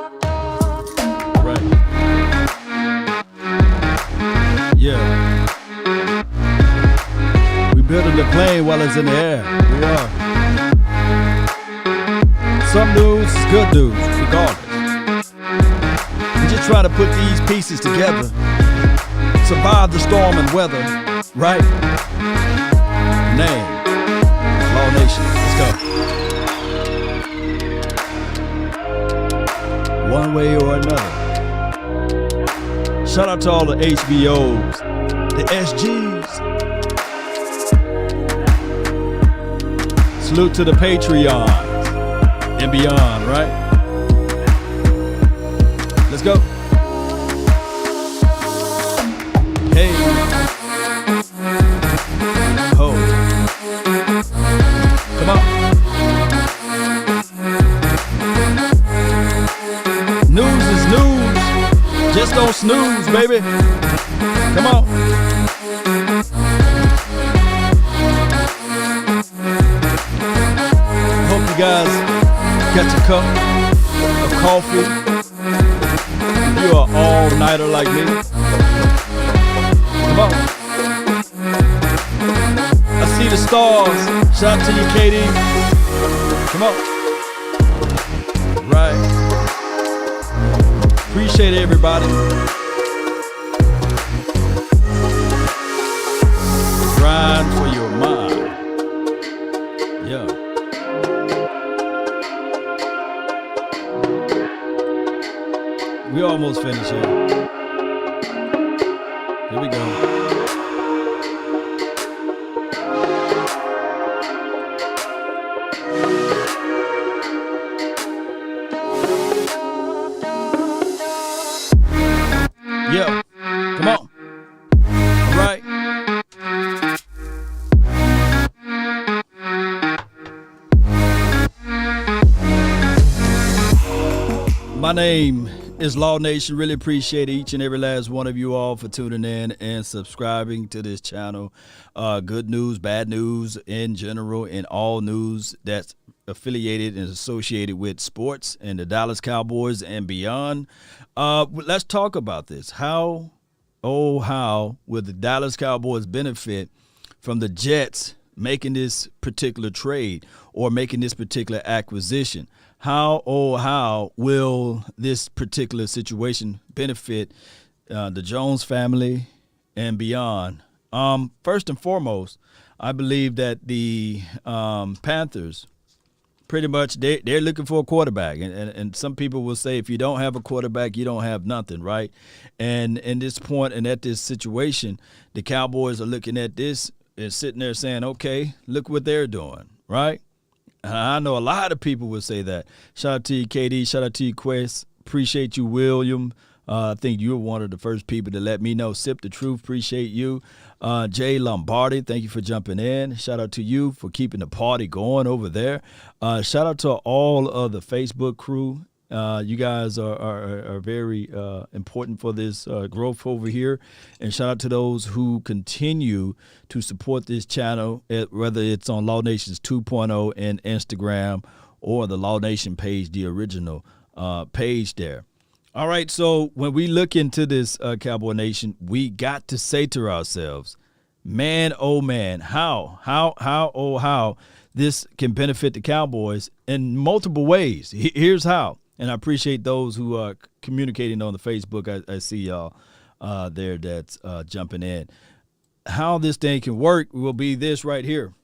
Right. Yeah. We building the plane while it's in the air. We are. Some news is good news, regardless. We're just trying to put these pieces together. Survive the storm and weather, right? Name. Law Nation. Let's go. One way or another. Shout out to all the HBOs, the SGs. Salute to the Patreons and beyond, right? Let's go. Hey. Ho. Come on. News is news. Just don't snooze, baby. Come on. Hope you guys got your cup of coffee. You are all-nighter like me. Come on. I see the stars. Shout out to you, Katie. Come on. Right. Appreciate everybody. Grind for your mind. Yeah. We almost finished here. Here we go. Yeah. Come on. All right. My name is Law Nation. Really appreciate each and every last one of you all for tuning in and subscribing to this channel. Good news, bad news in general, and all news that's affiliated and associated with sports and the Dallas Cowboys and beyond. Let's talk about this. How will the Dallas Cowboys benefit from the Jets making this particular trade or making this particular acquisition? How will this particular situation benefit the Jones family and beyond? First and foremost, I believe that the Panthers, pretty much, they're looking for a quarterback. And some people will say if you don't have a quarterback, you don't have nothing, right? And in this point and at this situation, the Cowboys are looking at this and sitting there saying, okay, look what they're doing, right? I know a lot of people would say that. Shout out to you, KD. Shout out to you, Quest. Appreciate you, William. I think you were one of the first people to let me know. Sip the Truth. Appreciate you. Jay Lombardi, thank you for jumping in. Shout out to you for keeping the party going over there. Shout out to all of the Facebook crew. You guys are very important for this growth over here. And shout out to those who continue to support this channel, whether it's on Law Nations 2.0 and Instagram or the Law Nation page, the original page there. All right, so when we look into this Cowboy Nation, we got to say to ourselves, man, oh man, how this can benefit the Cowboys in multiple ways. Here's how. And I appreciate those who are communicating on the Facebook. I see y'all there that's jumping in. How this thing can work will be this right here.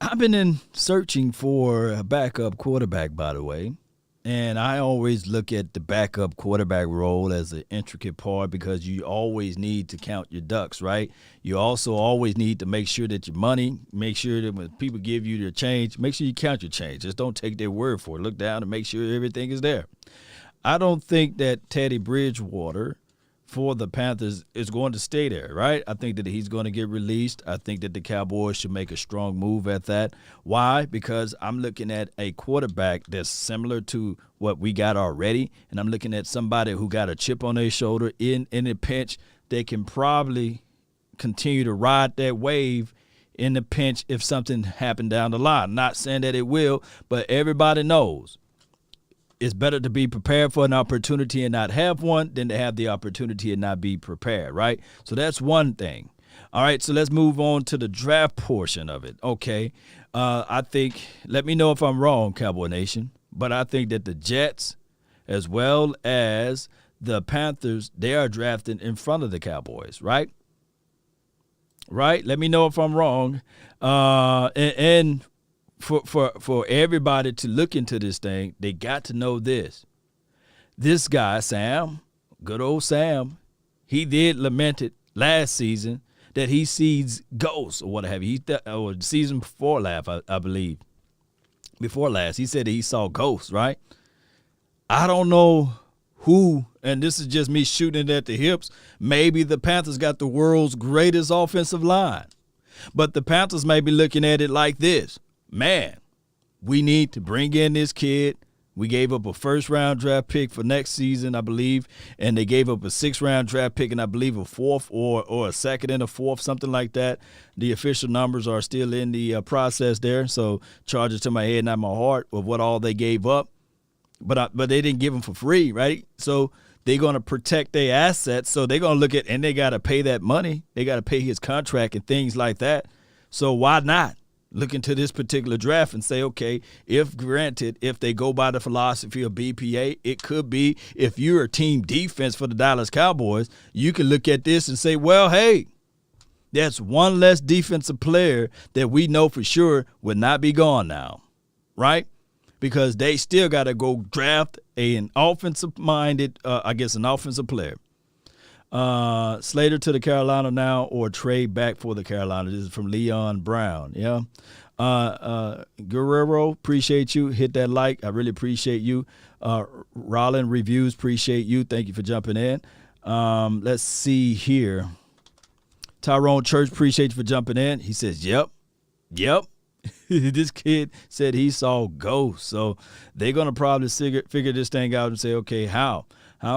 I've been searching for a backup quarterback, by the way. And I always look at the backup quarterback role as an intricate part because you always need to count your ducks, right? You also always need to make sure that your money, make sure that when people give you their change, make sure you count your change. Just don't take their word for it. Look down and make sure everything is there. I don't think that Teddy Bridgewater for the Panthers is going to stay there, right? I think that he's going to get released. I think that the Cowboys should make a strong move at that. Why? Because I'm looking at a quarterback that's similar to what we got already, and I'm looking at somebody who got a chip on their shoulder in a pinch. They can probably continue to ride that wave in the pinch if something happened down the line. Not saying that it will, but everybody knows it's better to be prepared for an opportunity and not have one than to have the opportunity and not be prepared, right? So that's one thing. All right, so let's move on to the draft portion of it. Okay, I think, let me know if I'm wrong, Cowboy Nation, but I think that the Jets, as well as the Panthers, they are drafting in front of the Cowboys, right? Right? Let me know if I'm wrong. And for everybody to look into this thing, they got to know this. This guy, Sam, good old Sam, he did lament it last season that he sees ghosts or what have you. Or the season before last, I believe. Before last, he said that he saw ghosts, right? I don't know who, and this is just me shooting it at the hips. Maybe the Panthers got the world's greatest offensive line. But the Panthers may be looking at it like this. Man, we need to bring in this kid. We gave up a first-round draft pick for next season, I believe, and they gave up a sixth-round draft pick and I believe a fourth or a second and a fourth, something like that. The official numbers are still in the process there, so charge it to my head, not my heart, of what all they gave up. But they didn't give them for free, right? So they're going to protect their assets, so they're going to look at, and they got to pay that money. They got to pay his contract and things like that. So why not look into this particular draft and say, okay, if they go by the philosophy of BPA, it could be, if you're a team defense for the Dallas Cowboys, you can look at this and say, well, hey, that's one less defensive player that we know for sure would not be gone now, right? Because they still got to go draft an offensive-minded, an offensive player. Slater to the Carolina now, or trade back for the Carolina. This is from Leon Brown. Yeah. Guerrero, appreciate you. Hit that like. I really appreciate you. Rollin Reviews, appreciate you. Thank you for jumping in. Let's see here. Tyrone Church, appreciate you for jumping in. He says, yep. This kid said he saw ghosts. So they're going to probably figure this thing out and say, okay, how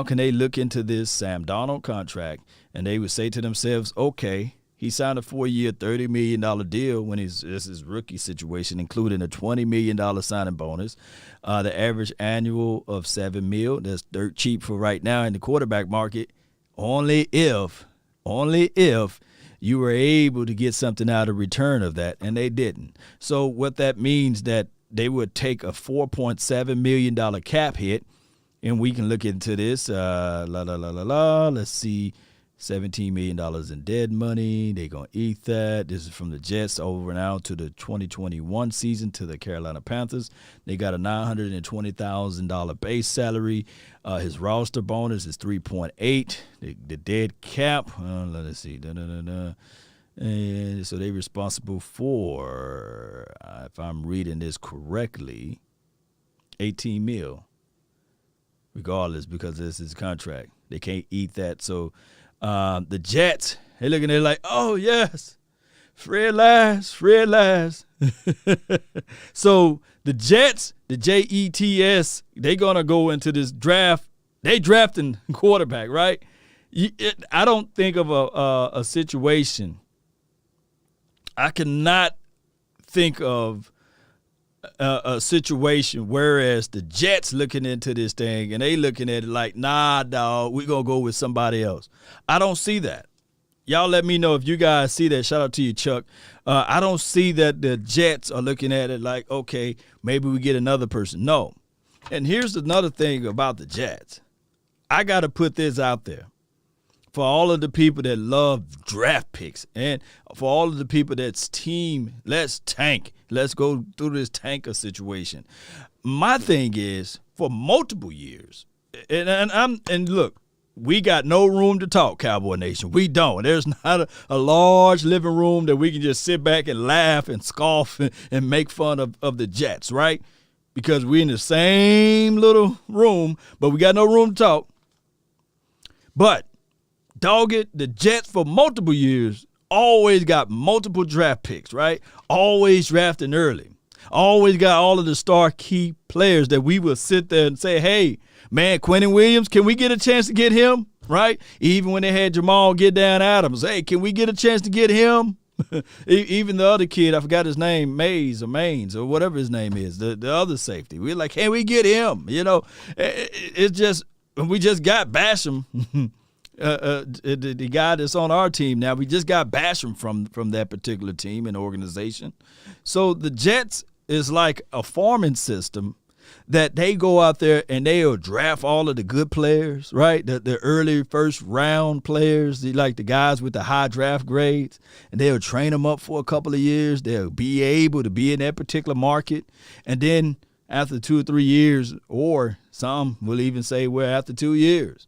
can they look into this Sam Darnold contract? And they would say to themselves, okay, he signed a 4-year, $30 million deal when this is his rookie situation, including a $20 million signing bonus. The average annual of $7 million. That's dirt cheap for right now in the quarterback market. Only if you were able to get something out of return of that, and they didn't. So what that means, that they would take a $4.7 million cap hit, and we can look into this. Let's see, $17 million in dead money. They're going to eat that. This is from the Jets over now to the 2021 season to the Carolina Panthers. They got a $920,000 base salary. His roster bonus is 3.8. The dead cap, let's see. And so they're responsible for, if I'm reading this correctly, $18 million. Regardless, because this is his contract. They can't eat that. So the Jets, they're looking at it like, oh, yes, Fred last. So the Jets, the Jets, they're going to go into this draft. They drafting quarterback, right? I don't think of a situation. I cannot think of a situation whereas the Jets looking into this thing and they looking at it like, nah, dog, we're going to go with somebody else. I don't see that. Y'all let me know if you guys see that. Shout out to you, Chuck. I don't see that the Jets are looking at it like, okay, maybe we get another person. No. And here's another thing about the Jets. I got to put this out there. For all of the people that love draft picks and for all of the people that's team, let's tank. Let's go through this tanker situation. My thing is, for multiple years, and look, we got no room to talk, Cowboy Nation. We don't. There's not a large living room that we can just sit back and laugh and scoff and make fun of the Jets, right? Because we're in the same little room, but we got no room to talk. But dog it, the Jets for multiple years always got multiple draft picks, right? Always drafting early. Always got all of the star key players that we will sit there and say, hey, man, Quentin Williams, can we get a chance to get him, right? Even when they had Jamal Get Down Adams, hey, can we get a chance to get him? Even the other kid, I forgot his name, Mays or Maines or whatever his name is, the other safety. We're like, can we get him? It's just, we just got Basham. The guy that's on our team now, we just got Basham from that particular team and organization. So the Jets is like a farming system that they go out there and they'll draft all of the good players, right? The early first round players, like the guys with the high draft grades, and they'll train them up for a couple of years. They'll be able to be in that particular market. And then after 2 or 3 years, or some will even say, well, after 2 years,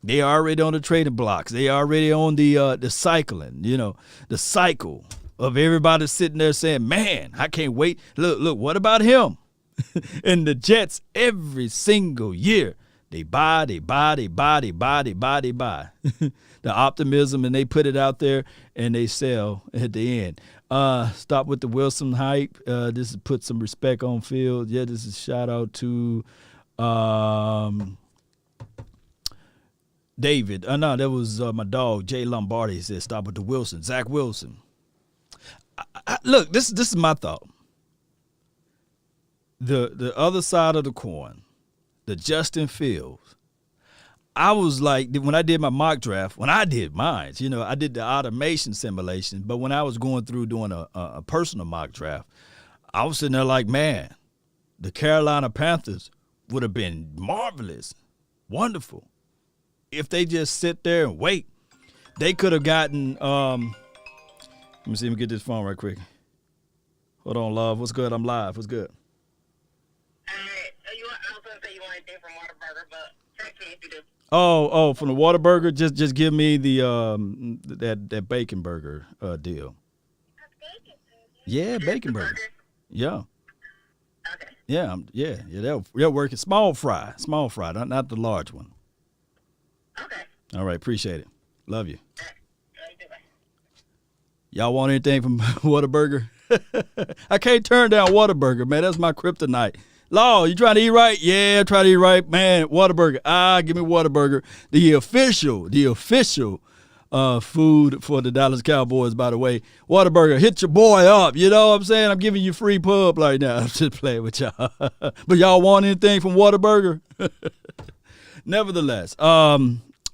they already on the trading blocks. They already on the cycling, the cycle of everybody sitting there saying, man, I can't wait. Look, what about him? And the Jets, every single year, they buy. The optimism, and they put it out there, and they sell at the end. Stop with the Wilson hype. This is put some respect on field. Yeah, this is a shout out to David. No, that was my dog, Jay Lombardi. He said, stop with the Wilson. Zach Wilson. Look, this is my thought. The other side of the coin, the Justin Fields. I was like, when I did my mock draft, when I did mine, I did the automation simulation, but when I was going through doing a personal mock draft, I was sitting there like, man, the Carolina Panthers would have been marvelous, wonderful, if they just sit there and wait. They could have gotten, let me see, let me get this phone right quick. Hold on, love. What's good? I'm live. What's good? I was going to say you want anything from Whataburger, but text me if you do. Oh, from the Whataburger, just give me the that bacon burger deal. Yeah, bacon burger. Yeah. Okay. Yeah. They'll work it. Small fry, not the large one. Okay. All right, appreciate it. Love you. Y'all want anything from Whataburger? I can't turn down Whataburger, man. That's my kryptonite. Law, you trying to eat right? Yeah, try to eat right, man. Whataburger. Give me Whataburger. The official food for the Dallas Cowboys, by the way. Whataburger, hit your boy up. You know what I'm saying? I'm giving you free pub right now. I'm just playing with y'all. But y'all want anything from Whataburger? Nevertheless,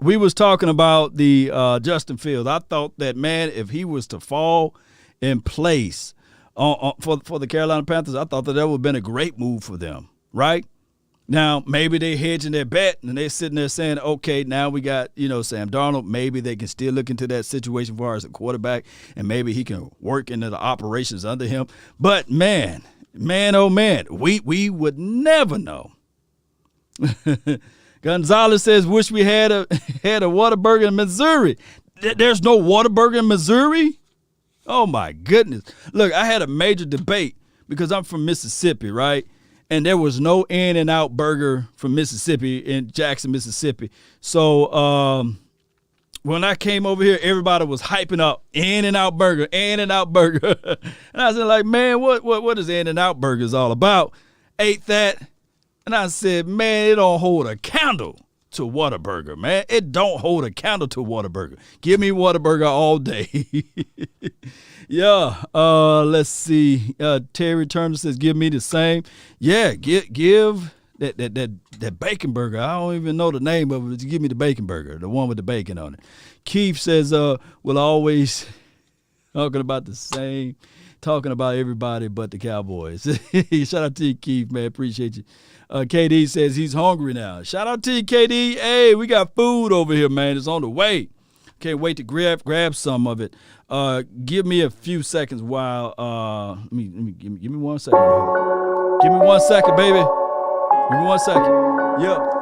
we was talking about the Justin Fields. I thought that, man, if he was to fall in place for the Carolina Panthers, I thought that would have been a great move for them, right? Now, maybe they hedging their bet, and they're sitting there saying, okay, now we got, Sam Darnold. Maybe they can still look into that situation as far as a quarterback, and maybe he can work into the operations under him. But, man, oh, man, we would never know. Gonzalez says, wish we had a Whataburger in Missouri. There's no Whataburger in Missouri? Oh, my goodness. Look, I had a major debate because I'm from Mississippi, right? And there was no In-N-Out burger from Mississippi in Jackson, Mississippi. So when I came over here, everybody was hyping up In-N-Out burger, In-N-Out burger. And I was like, man, what is In-N-Out burgers all about? Ate that. And I said, man, it don't hold a candle to Whataburger, man. It don't hold a candle to Whataburger. Give me Whataburger all day. Yeah. Let's see. Terry Turner says, give me the same. Yeah, give that bacon burger. I don't even know the name of it. Just give me the bacon burger, the one with the bacon on it. Keith says, we'll always talking about the same, talking about everybody but the Cowboys. Shout out to you, Keith, man. Appreciate you. KD says he's hungry now. Shout out to you, KD. Hey, we got food over here, man. It's on the way. Can't wait to grab some of it. Give me a few seconds while give me 1 second. Give me 1 second, baby. Give me 1 second. Yeah.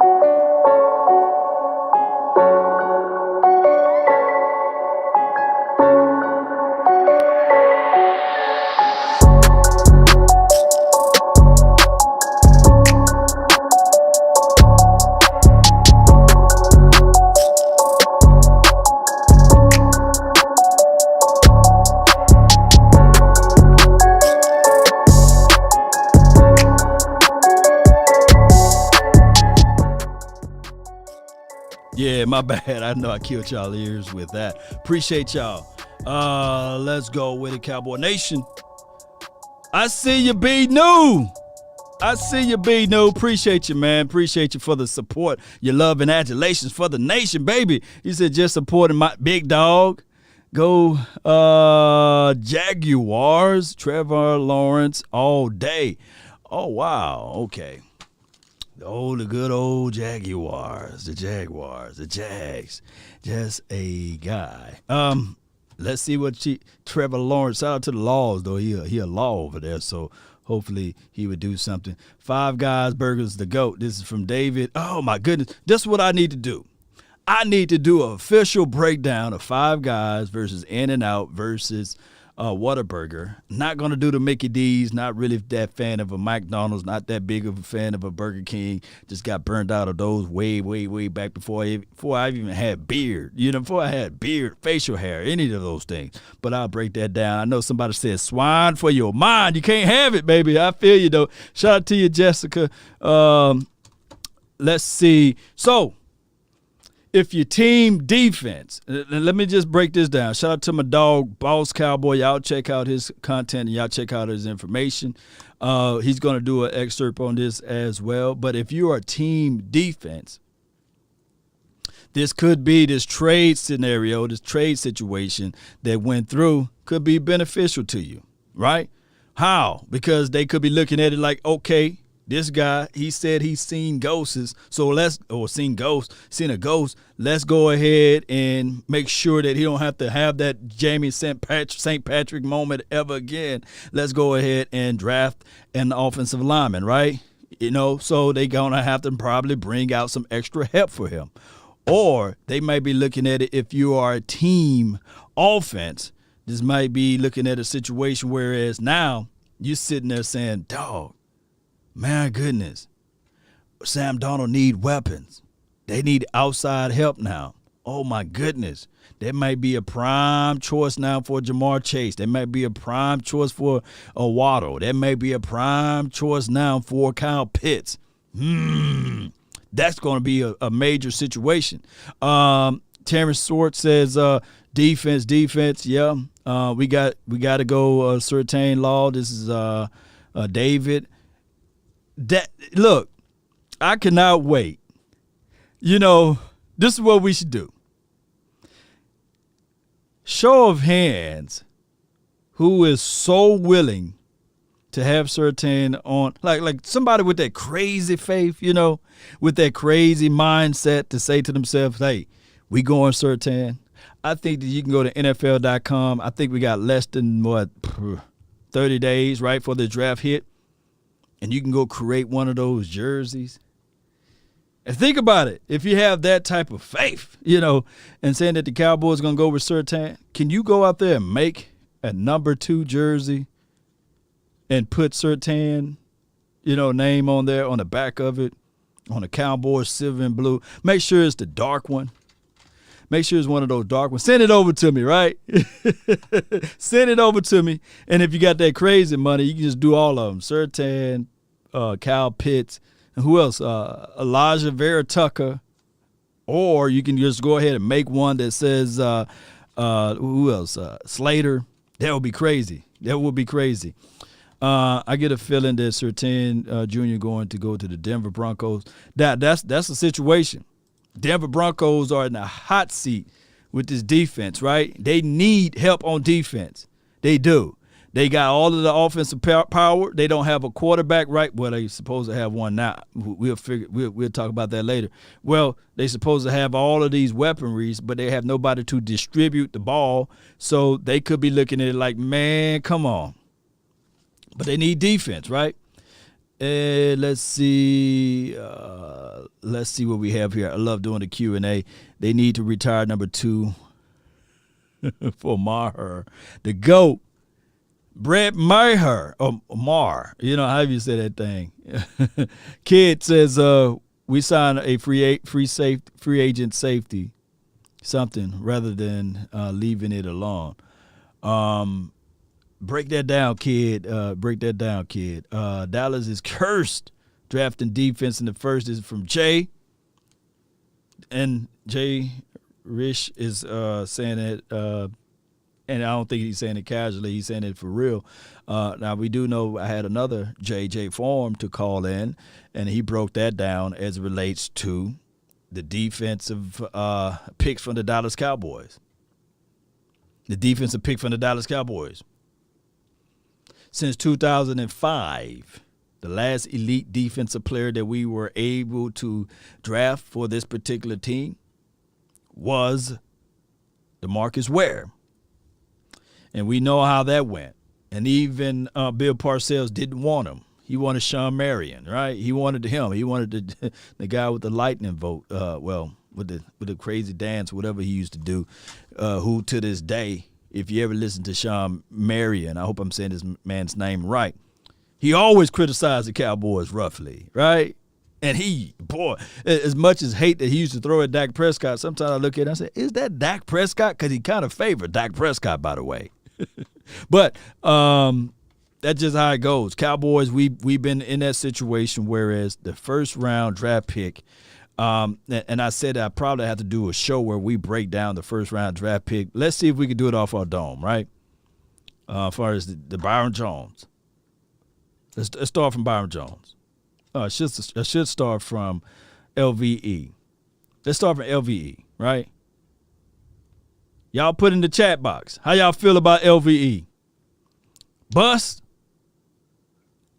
Yeah, my bad. I know I killed y'all ears with that. Appreciate y'all. Let's go with it, Cowboy Nation. I see you, B New. I see you, B New. Appreciate you, man. Appreciate you for the support, your love and adulations for the nation, baby. You said just supporting my big dog. Go Jaguars, Trevor Lawrence all day. Oh, wow. Okay. The good old Jaguars, the Jags. Just a guy. Let's see what Trevor Lawrence. Shout out to the Laws, though. He a law over there, so hopefully he would do something. Five Guys Burgers, the GOAT. This is from David. Oh, my goodness. This is what I need to do. I need to do an official breakdown of Five Guys versus In-N-Out versus Whataburger. Not going to do the Mickey D's. Not really that fan of a McDonald's. Not that big of a fan of a Burger King. Just got burned out of those way back before I even had beard. Before I had beard, facial hair, any of those things. But I'll break that down. I know somebody said swine for your mind. You can't have it, baby. I feel you, though. Shout out to you, Jessica. Let's see. So, if your team defense, let me just break this down. Shout out to my dog, Boss Cowboy. Y'all check out his content and y'all check out his information. He's going to do an excerpt on this as well. But if you are a team defense, this could be this trade scenario, this trade situation that went through could be beneficial to you, right? How? Because they could be looking at it like, okay, this guy, he said he's seen ghosts, seen a ghost. Let's go ahead and make sure that he don't have to have that Jamie St. Patrick moment ever again. Let's go ahead and draft an offensive lineman, right? So they're going to have to probably bring out some extra help for him. Or they might be looking at it if you are a team offense. This might be looking at a situation whereas now you're sitting there saying, dog, my goodness, Sam Darnold need weapons. They need outside help now. Oh, my goodness. That might be a prime choice now for Jamar Chase. That might be a prime choice for a Waddle. That may be a prime choice now for Kyle Pitts. That's going to be a major situation. Terrence Swart says defense. Yeah, we got to go Surtain Law. This is David. Look, I cannot wait. This is what we should do. Show of hands, who is so willing to have Surtain on, like somebody with that crazy faith, with that crazy mindset to say to themselves, hey, we going Surtain. I think that you can go to NFL.com. I think we got less than, 30 days, right, for the draft hit. And you can go create one of those jerseys. And think about it. If you have that type of faith, and saying that the Cowboys are going to go with Surtain, can you go out there and make a number 2 jersey and put Surtain, name on there on the back of it, on the Cowboys silver and blue? Make sure it's the dark one. Make sure it's one of those dark ones. Send it over to me, right? Send it over to me. And if you got that crazy money, you can just do all of them. Surtain, Kyle Pitts, and who else? Elijah Vera Tucker. Or you can just go ahead and make one that says, who else? Slater. That would be crazy. I get a feeling that Surtain Jr. going to go to the Denver Broncos. That's a situation. Denver Broncos are in a hot seat with this defense, right? They need help on defense. They do. They got all of the offensive power. They don't have a quarterback, right? Well, they supposed to have one now. We'll talk about that later. Well, they supposed to have all of these weaponries, but they have nobody to distribute the ball. So they could be looking at it like, man, come on. But they need defense, right? Let's see what we have here. I love doing the Q&A. They need to retire number 2 for Maher. The GOAT, Brett Maher, or Mar. How you say that thing. Kid says we signed a free agent safety, something, rather than leaving it alone. Break that down, kid. Dallas is cursed drafting defense in the first. This is from Jay. And Jay Rish is saying that and I don't think he's saying it casually. He's saying it for real. Now, we do know I had another J.J. Form to call in, and he broke that down as it relates to the defensive picks from the Dallas Cowboys. The defensive pick from the Dallas Cowboys. Since 2005, the last elite defensive player that we were able to draft for this particular team was DeMarcus Ware. And we know how that went. And even Bill Parcells didn't want him. He wanted Sean Marion, right? He wanted him. He wanted the guy with the lightning vote, with the crazy dance, whatever he used to do, who to this day, if you ever listen to Sean Marion, I hope I'm saying this man's name right, he always criticized the Cowboys roughly, right? And he, boy, as much as hate that he used to throw at Dak Prescott, sometimes I look at it and I say, is that Dak Prescott? Because he kind of favored Dak Prescott, by the way. But that's just how it goes. Cowboys, we've been in that situation, whereas the first round draft pick, and I said I probably have to do a show where we break down the first round draft pick. Let's see if we can do it off our dome, right? As far as the Byron Jones. Let's start from Byron Jones. I should start from LVE. Let's start from LVE, right? Y'all put in the chat box. How y'all feel about LVE? Bust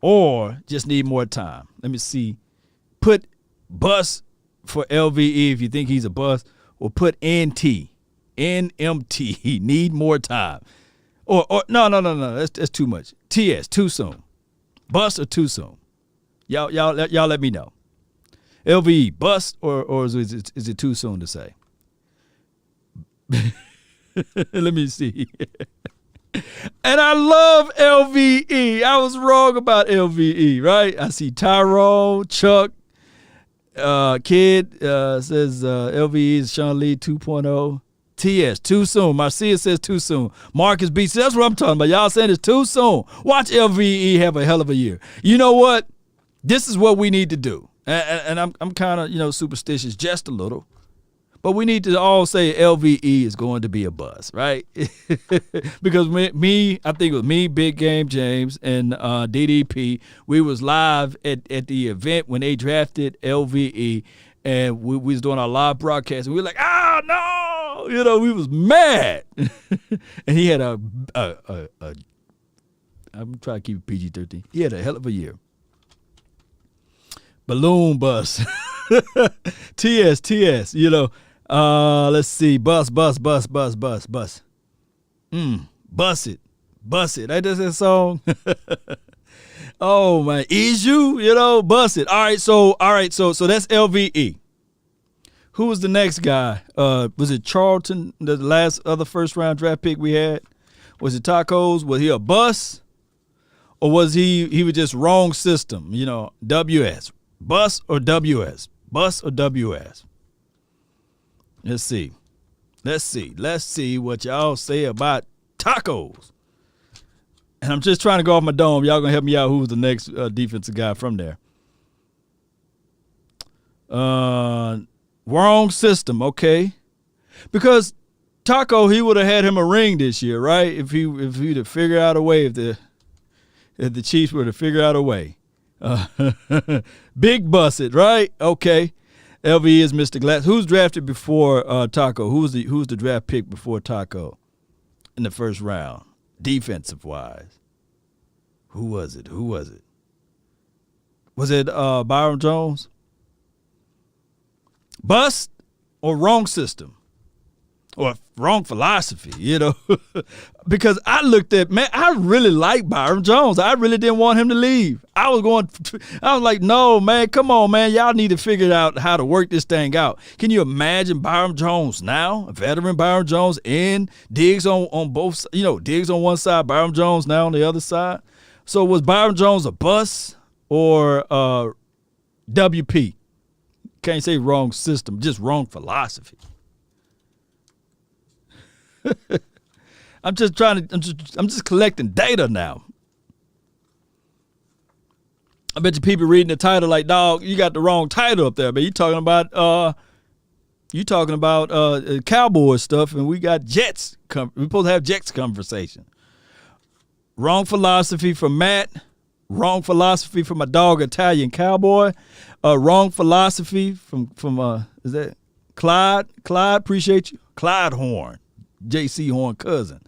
or just need more time? Let me see. Put bust for LVE if you think he's a bust, or put NMT, need more time. Or no, that's too much. TS, too soon. Bust or too soon? Y'all let me know. LVE, bust or is it too soon to say? Let me see. And I love LVE. I was wrong about LVE, right? I see Tyrone, Chuck, Kid says LVE is Sean Lee 2.0. TS, too soon. Marcia says too soon. Marcus B. That's what I'm talking about. Y'all saying it's too soon. Watch LVE have a hell of a year. You know what? This is what we need to do. And I'm kind of, superstitious just a little. But we need to all say LVE is going to be a buzz, right? Because I think it was me, Big Game James, and DDP. We was live at the event when they drafted LVE, and we was doing our live broadcast, and we were like, no! We was mad. And he had I'm trying to keep it PG-13. He had a hell of a year. Balloon bus. TS, let's see. Bus. Bus it. That is that song. Oh man. Is you, bus it. All right, so that's LVE. Who was the next guy? Was it Charlton, the last other first round draft pick we had? Was it Tacos? Was he a bus? Or was he was just wrong system, WS. Bus or WS? Bus or WS? Let's see what y'all say about Tacos. And I'm just trying to go off my dome. Y'all gonna help me out. Who's the next defensive guy from there? Wrong system, okay. Because Taco, he would have had him a ring this year, right? If he'd have figured out a way, if the Chiefs were to figure out a way. Big busted, right? Okay. LVE is Mr. Glass. Who's drafted before Taco? Who's the draft pick before Taco in the first round, defensive wise? Who was it? Was it Byron Jones? Bust or wrong system? Or wrong philosophy, because I looked at, man, I really like Byron Jones. I really didn't want him to leave. I was like, no, man, come on, man. Y'all need to figure out how to work this thing out. Can you imagine Byron Jones now, a veteran Byron Jones, and Diggs on both, Diggs on one side, Byron Jones now on the other side? So was Byron Jones a bust or WP? Can't say wrong system, just wrong philosophy. I'm just collecting data now. I bet you people reading the title like, dog, you got the wrong title up there, but you talking about You talking about Cowboys stuff, and we got Jets. We're supposed to have Jets conversation. Wrong philosophy from Matt. Wrong philosophy from my dog Italian Cowboy. Wrong philosophy from is that Clyde? Clyde, appreciate you. Clyde Horn, J.C. Horn cousin.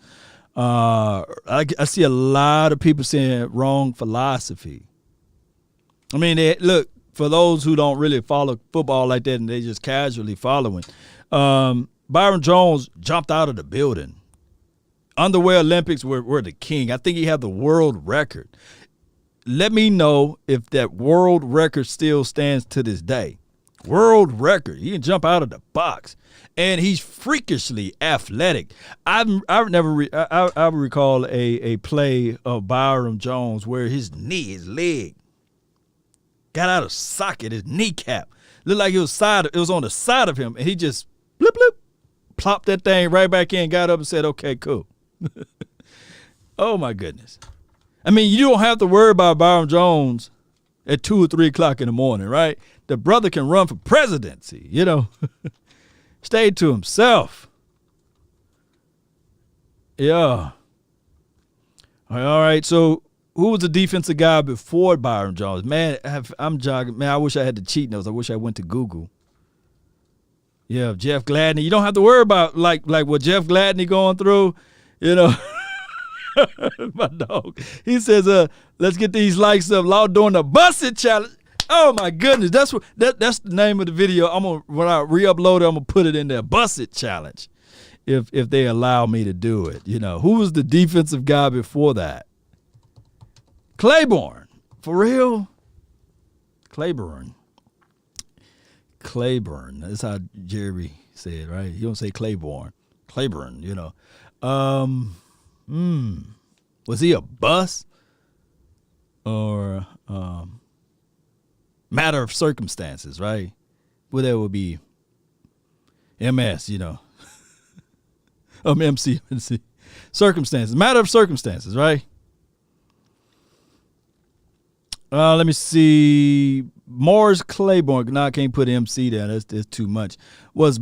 I see a lot of people saying wrong philosophy. I mean, look, for those who don't really follow football like that and they just casually following, Byron Jones jumped out of the building. Underwear Olympics were the king. I think he had the world record. Let me know if that world record still stands to this day. World record. He can jump out of the box. And he's freakishly athletic. I recall a play of Byron Jones where his leg, got out of socket, his kneecap. Looked like it was on the side of him, and he just blip, blip, plopped that thing right back in, got up and said, okay, cool. Oh, my goodness. I mean, you don't have to worry about Byron Jones at 2 or 3 o'clock in the morning, right? The brother can run for presidency, Stayed to himself. Yeah. All right, so who was the defensive guy before Byron Jones? Man, I'm jogging. Man, I wish I had the cheat notes. I wish I went to Google. Yeah, Jeff Gladney. You don't have to worry about like what Jeff Gladney going through, My dog. He says, let's get these likes up. Law doing the busted challenge. Oh my goodness. That's the name of the video. When I re-upload it, I'm gonna put it in there. Busted challenge. If they allow me to do it. Who was the defensive guy before that? Claiborne. For real? Claiborne. That's how Jerry said, right? He don't say Claiborne. Claiborne, Was he a bust? Or matter of circumstances, right? Well, that would be MS, MC. Circumstances. Matter of circumstances, right? Let me see. Morris Claiborne. No, I can't put MC there. That's too much. You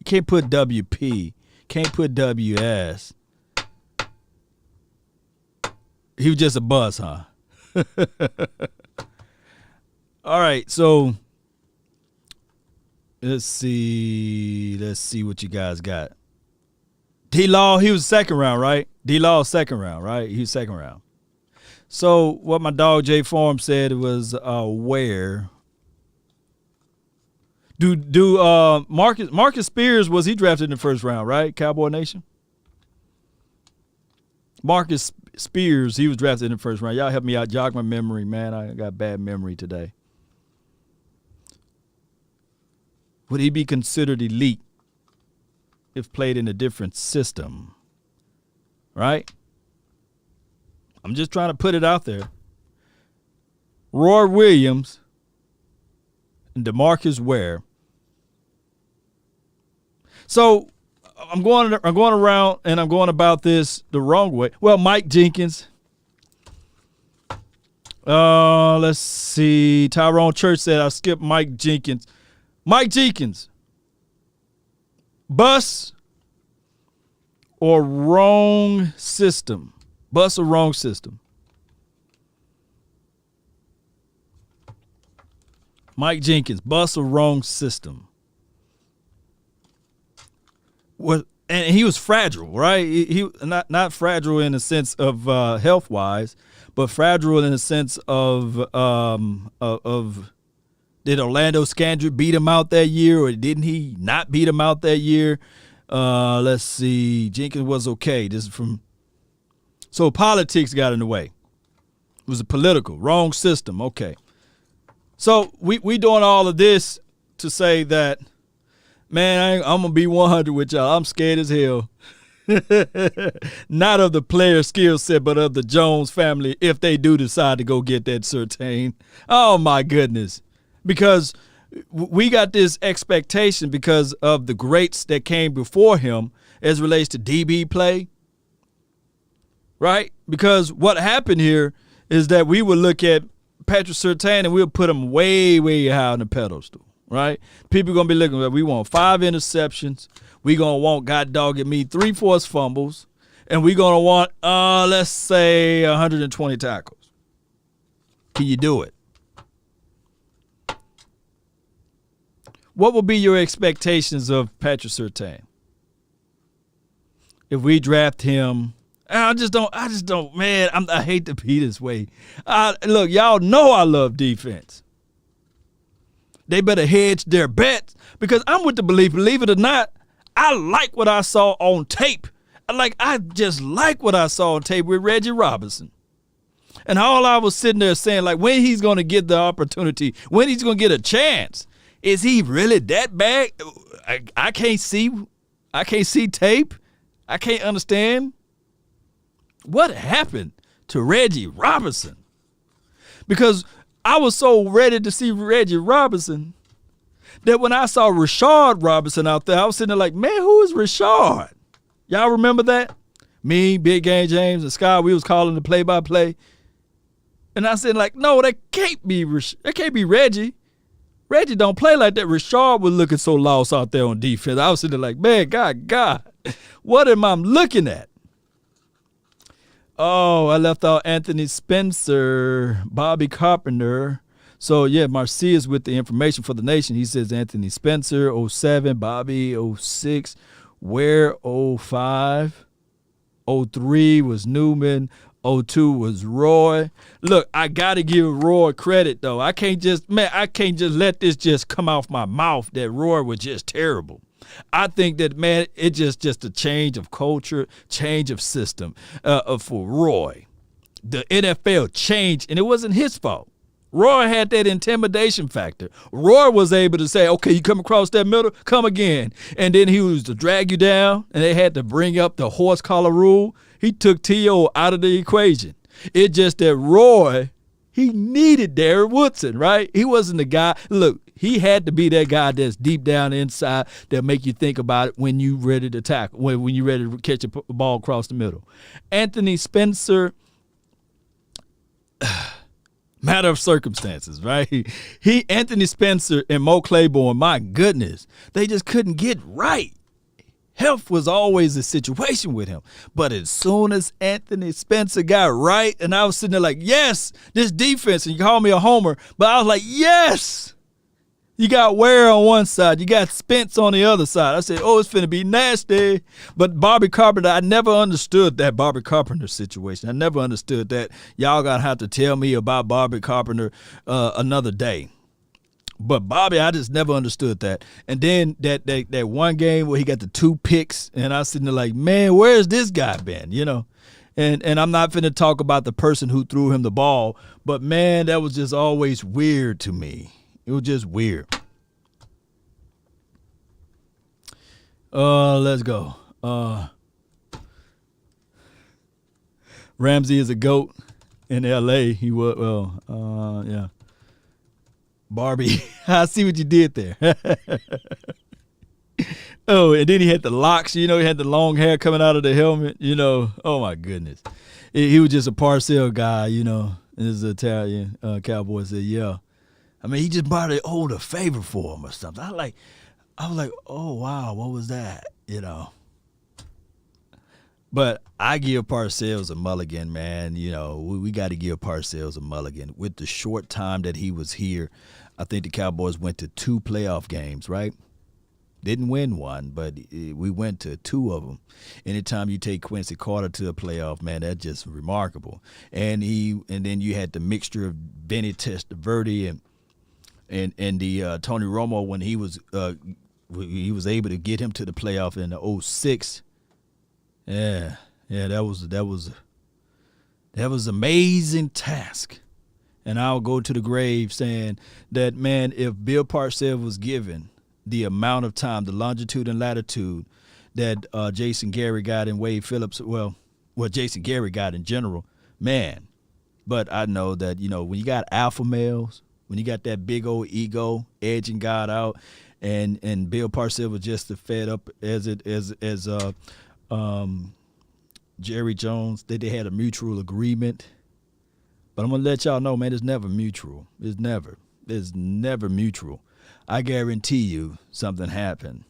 can't put WP. Can't put WS. He was just a buzz, huh? All right, so let's see what you guys got. D-Law, he was second round, right? D-Law second round, right? He was second round. So what my dog Jay Form said was where do Marcus Spears, was he drafted in the first round, right? Cowboy Nation. Marcus Spears, he was drafted in the first round. Y'all help me out, jog my memory, man. I got bad memory today. Would he be considered elite if played in a different system? Right? I'm just trying to put it out there. Roy Williams and DeMarcus Ware. So I'm going around and I'm going about this the wrong way. Well, Mike Jenkins. Let's see. Tyrone Church said I skipped Mike Jenkins. Mike Jenkins. Bus or wrong system? Bus or wrong system? Mike Jenkins, bus or wrong system? And he was fragile, right? He not fragile in the sense of health wise, but fragile in the sense of did Orlando Scandrick beat him out that year, or didn't he not beat him out that year? Let's see. Jenkins was okay. This is from. So politics got in the way. It was a political, wrong system. Okay. So we doing all of this to say that, man, I'm going to be 100 with y'all. I'm scared as hell. Not of the player skill set, but of the Jones family if they do decide to go get that Surtain. Oh, my goodness. Because we got this expectation because of the greats that came before him as relates to DB play. Right? Because what happened here is that we would look at Patrick Surtain and we'll put him way, way high on the pedestal. right? People going to be looking at, we want 5 interceptions. We going to want, God dog it me, 3 forced fumbles. And we going to want, let's say, 120 tackles. Can you do it? What would be your expectations of Patrick Surtain? If we draft him, I just don't, man, I hate to be this way. Look, y'all know I love defense. They better hedge their bets because I'm with the believe it or not, I like what I saw on tape. I just like what I saw on tape with Reggie Robinson. And all I was sitting there saying, like, when he's going to get the opportunity, when he's going to get a chance, is he really that bad? I can't see tape. I can't understand. What happened to Reggie Robinson? Because I was so ready to see Reggie Robinson that when I saw Rashard Robinson out there, I was sitting there like, man, who is Rashard? Y'all remember that? Me, Big Game James, and Scott, we was calling the play-by-play. And I said, like, no, that can't be Reggie. Reggie don't play like that. Rashard was looking so lost out there on defense. I was sitting there like, man, God, what am I looking at? Oh, I left out Anthony Spencer, Bobby Carpenter. So, yeah, Marcia's with the information for the nation. He says Anthony Spencer, 07, Bobby, 06, Ware, 05, 03 was Newman, 02 was Roy. Look, I got to give Roy credit, though. I can't just let this just come off my mouth that Roy was just terrible. I think that, man, it's just a change of culture, change of system for Roy. The NFL changed, and it wasn't his fault. Roy had that intimidation factor. Roy was able to say, okay, you come across that middle, come again. And then he was to drag you down, and they had to bring up the horse collar rule. He took T.O. out of the equation. It's just that Roy, he needed Derek Woodson, right? He wasn't the guy. Look, he had to be that guy that's deep down inside that make you think about it when you ready to tackle, when you ready to catch a ball across the middle. Anthony Spencer, matter of circumstances, right? Anthony Spencer and Mo Claiborne, my goodness, they just couldn't get right. Health was always a situation with him. But as soon as Anthony Spencer got right, and I was sitting there like, yes, this defense, and you call me a homer, but I was like, yes. You got Ware on one side. You got Spence on the other side. I said, oh, it's finna be nasty. But Bobby Carpenter, I never understood that Bobby Carpenter situation. I never understood that. Y'all got to have to tell me about Bobby Carpenter another day. But Bobby, I just never understood that. And then that one game where he got the 2 picks, and I was sitting there like, man, where's this guy been, you know? And I'm not finna talk about the person who threw him the ball, but, man, that was just always weird to me. It was just weird. Let's go. Ramsey is a GOAT in L.A. He was, yeah. Barbie, I see what you did there. Oh, and then he had the locks, you know, he had the long hair coming out of the helmet, you know. Oh, my goodness. He was just a Parcell guy, you know. This Italian Cowboy said, yeah. I mean, he just bought an older favor for him or something. I was like, oh, wow, what was that, you know? But I give Parcells a mulligan, man. You know, we got to give Parcells a mulligan. With the short time that he was here, I think the Cowboys went to 2 playoff games, right? Didn't win one, but we went to 2 of them. Anytime you take Quincy Carter to a playoff, man, that's just remarkable. And then you had the mixture of Vinny Testaverde and the Tony Romo when he was able to get him to the playoff in the 06. Yeah, that was amazing task. And I'll go to the grave saying that, man, if Bill Parcells was given the amount of time, the longitude and latitude that Jason Gary got and Wade Phillips, well, what Jason Gary got in general, man. But I know that, you know, when you got alpha males, when you got that big old ego edging God out, and Bill Parcells was just as fed up as Jerry Jones, that they had a mutual agreement. But I'm going to let y'all know, man, it's never mutual. It's never mutual. I guarantee you something happened.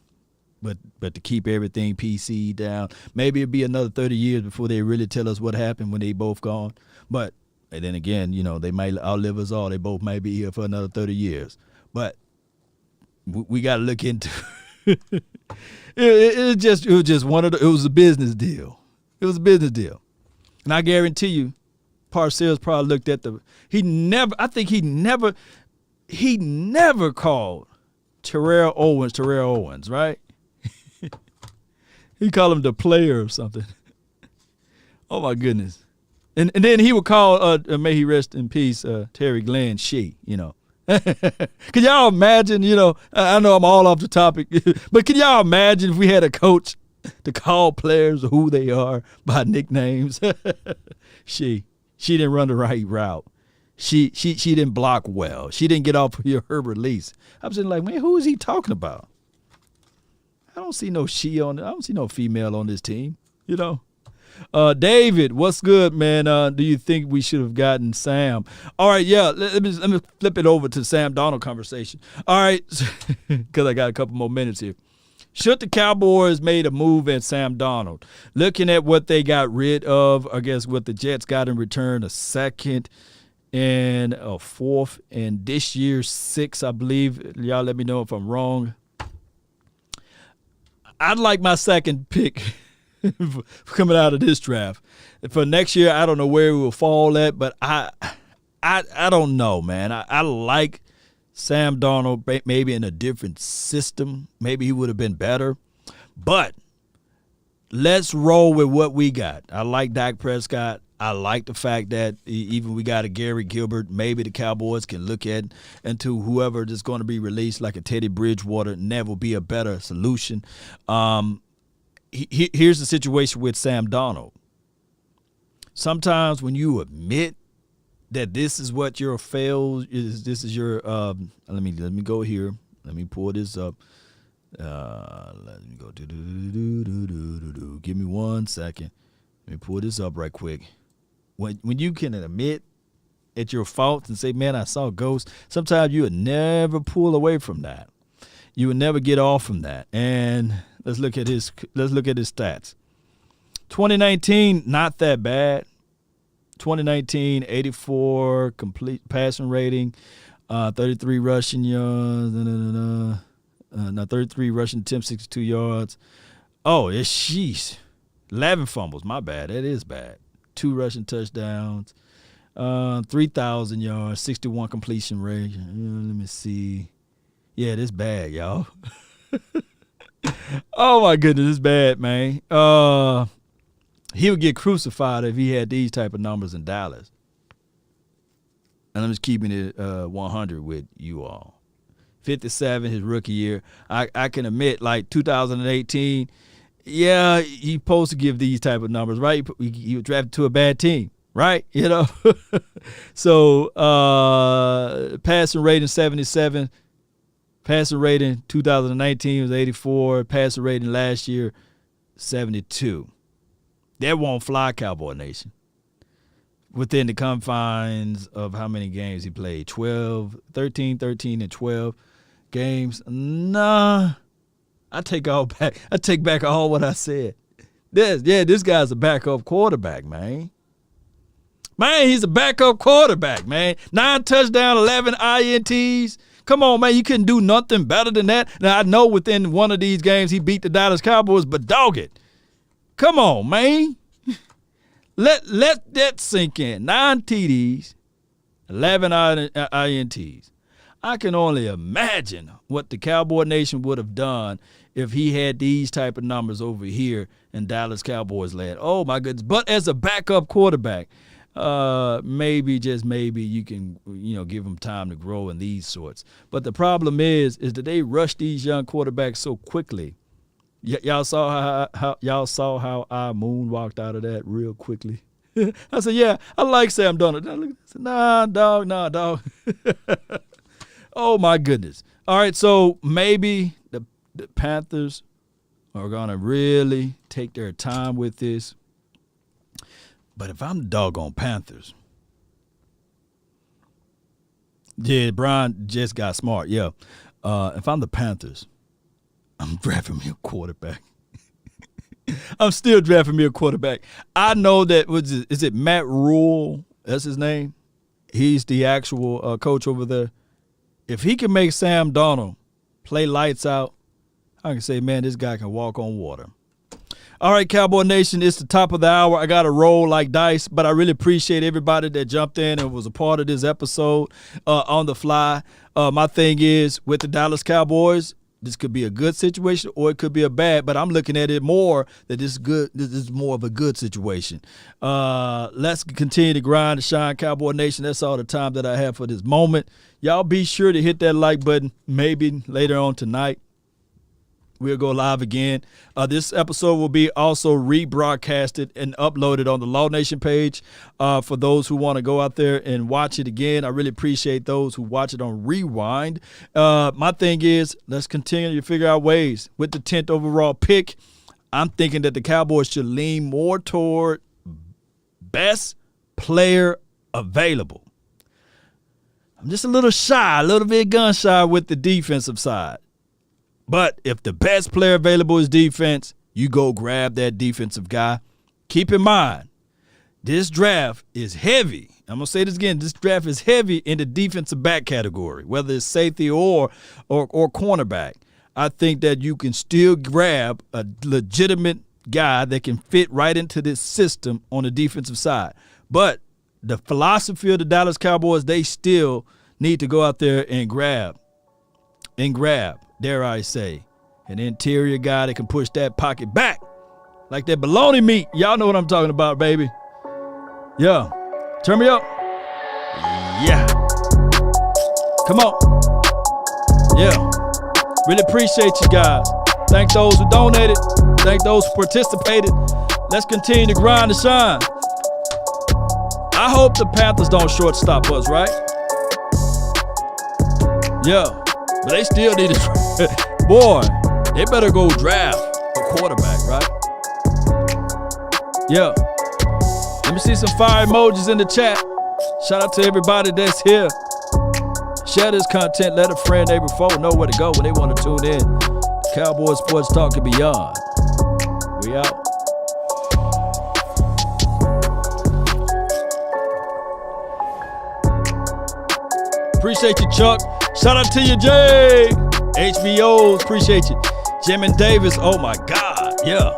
But to keep everything PC down, maybe it'll be another 30 years before they really tell us what happened when they both gone. But and then again, they might outlive us all. They both might be here for another 30 years. But we got to look into it was a business deal. It was a business deal. And I guarantee you, Parcells probably looked at he never called Terrell Owens, right? He called him the player or something. Oh my goodness. And then he would call, may he rest in peace, Terry Glenn Shea, Can y'all imagine, I know I'm all off the topic, but can y'all imagine if we had a coach to call players who they are by nicknames? She didn't run the right route. She didn't block well. She didn't get off her release. I'm sitting like, man, who is he talking about? I don't see no I don't see no female on this team, David, what's good, man? Do you think we should have gotten Sam? All right, yeah, let me flip it over to the Sam Darnold conversation. All right, because I got a couple more minutes here. Should the Cowboys made a move at Sam Darnold? Looking at what they got rid of, I guess what the Jets got in return, a second and a fourth, and this year's 6, I believe. Y'all let me know if I'm wrong. I'd like my second pick coming out of this draft. For next year, I don't know where we will fall at, but I don't know, man. I like Sam Darnold maybe in a different system. Maybe he would have been better. But let's roll with what we got. I like Dak Prescott. I like the fact that even we got a Gary Gilbert, maybe the Cowboys can look at into whoever is going to be released, like a Teddy Bridgewater, and that will be a better solution. Here's the situation with Sam Darnold. Sometimes when you admit that this is what your this is your let me go here. Let me pull this up. Let me go. Give me 1 second. Let me pull this up right quick. When you can admit at your faults and say, man, I saw ghosts, sometimes you would never pull away from that. You would never get off from that. And let's look at his stats. 2019, not that bad. 2019, 84 complete passing rating, 33 rushing yards, 33 rushing attempts, 62 yards. Oh, it's sheesh. 11 fumbles, my bad. That is bad. 2 rushing touchdowns, 3,000 yards, 61 completion rate. Let me see. Yeah, this bad, y'all. Oh, my goodness, it's bad, man. He would get crucified if he had these type of numbers in Dallas. And I'm just keeping it 100 with you all. 57, his rookie year. I can admit, like 2018, yeah, he's supposed to give these type of numbers, right? He was drafted to a bad team, right? So passing rating 77. Passing rating 2019 was 84. Passing rating last year 72. That won't fly, Cowboy Nation. Within the confines of how many games he played? 13, and 12 games. Nah. I take back all what I said. This guy's a backup quarterback, man. Man, he's a backup quarterback, man. 9 touchdowns, 11 INTs. Come on, man. You couldn't do nothing better than that. Now, I know within one of these games he beat the Dallas Cowboys, but dog it. Come on, man. Let that sink in. 9 TDs, 11 INTs. I can only imagine what the Cowboy Nation would have done if he had these type of numbers over here in Dallas Cowboys land. Oh, my goodness. But as a backup quarterback, maybe, just maybe, you can, give him time to grow in these sorts. But the problem is that they rush these young quarterbacks so quickly. Y'all saw how I moonwalked out of that real quickly. I said, yeah, I like Sam Darnold. I said, nah, dog. Oh, my goodness. All right, so maybe the Panthers are going to really take their time with this. But if I'm the doggone Panthers, yeah, Brian just got smart, yeah. If I'm the Panthers, I'm drafting me a quarterback. I'm still drafting me a quarterback. I know that, is it Matt Rule? That's his name. He's the actual coach over there. If he can make Sam Darnold play lights out, I can say, man, this guy can walk on water. All right, Cowboy Nation, it's the top of the hour. I got to roll like dice, but I really appreciate everybody that jumped in and was a part of this episode on the fly. My thing is, with the Dallas Cowboys, this could be a good situation or it could be a bad, but I'm looking at it more that this is good. This is more of a good situation. Let's continue to grind and shine, Cowboy Nation. That's all the time that I have for this moment. Y'all be sure to hit that like button. Maybe later on tonight we'll go live again. This episode will be also rebroadcasted and uploaded on the Law Nation page for those who want to go out there and watch it again. I really appreciate those who watch it on Rewind. My thing is, let's continue to figure out ways. With the 10th overall pick, I'm thinking that the Cowboys should lean more toward best player available. I'm just a little shy, a little bit gun shy with the defensive side. But if the best player available is defense, you go grab that defensive guy. Keep in mind, this draft is heavy. I'm going to say this again. This draft is heavy in the defensive back category, whether it's safety or cornerback. I think that you can still grab a legitimate guy that can fit right into this system on the defensive side. But the philosophy of the Dallas Cowboys, they still need to go out there and grab, dare I say, an interior guy that can push that pocket back like that bologna meat. Y'all know what I'm talking about, baby. Yeah. Turn me up. Yeah. Come on. Yeah. Really appreciate you guys. Thank those who donated. Thank those who participated. Let's continue to grind and shine. I hope the Panthers don't shortstop us, right? Yeah. But they still need to, boy, they better go draft a quarterback, right? Yeah. Let me see some fire emojis in the chat. Shout out to everybody that's here. Share this content. Let a friend, neighbor, foe know where to go when they want to tune in. Cowboys Sports Talk and beyond. We out. Appreciate you, Chuck. Shout out to you, Jay. HBOs, appreciate you. Jim and Davis, oh my God, yeah.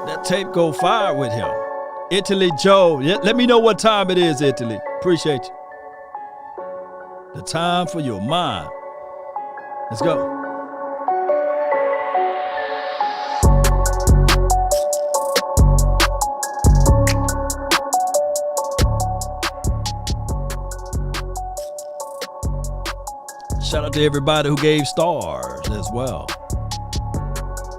That tape go fire with him. Italy Joe, yeah, let me know what time it is, Italy. Appreciate you. The time for your mind. Let's go. Shout out to everybody who gave stars as well.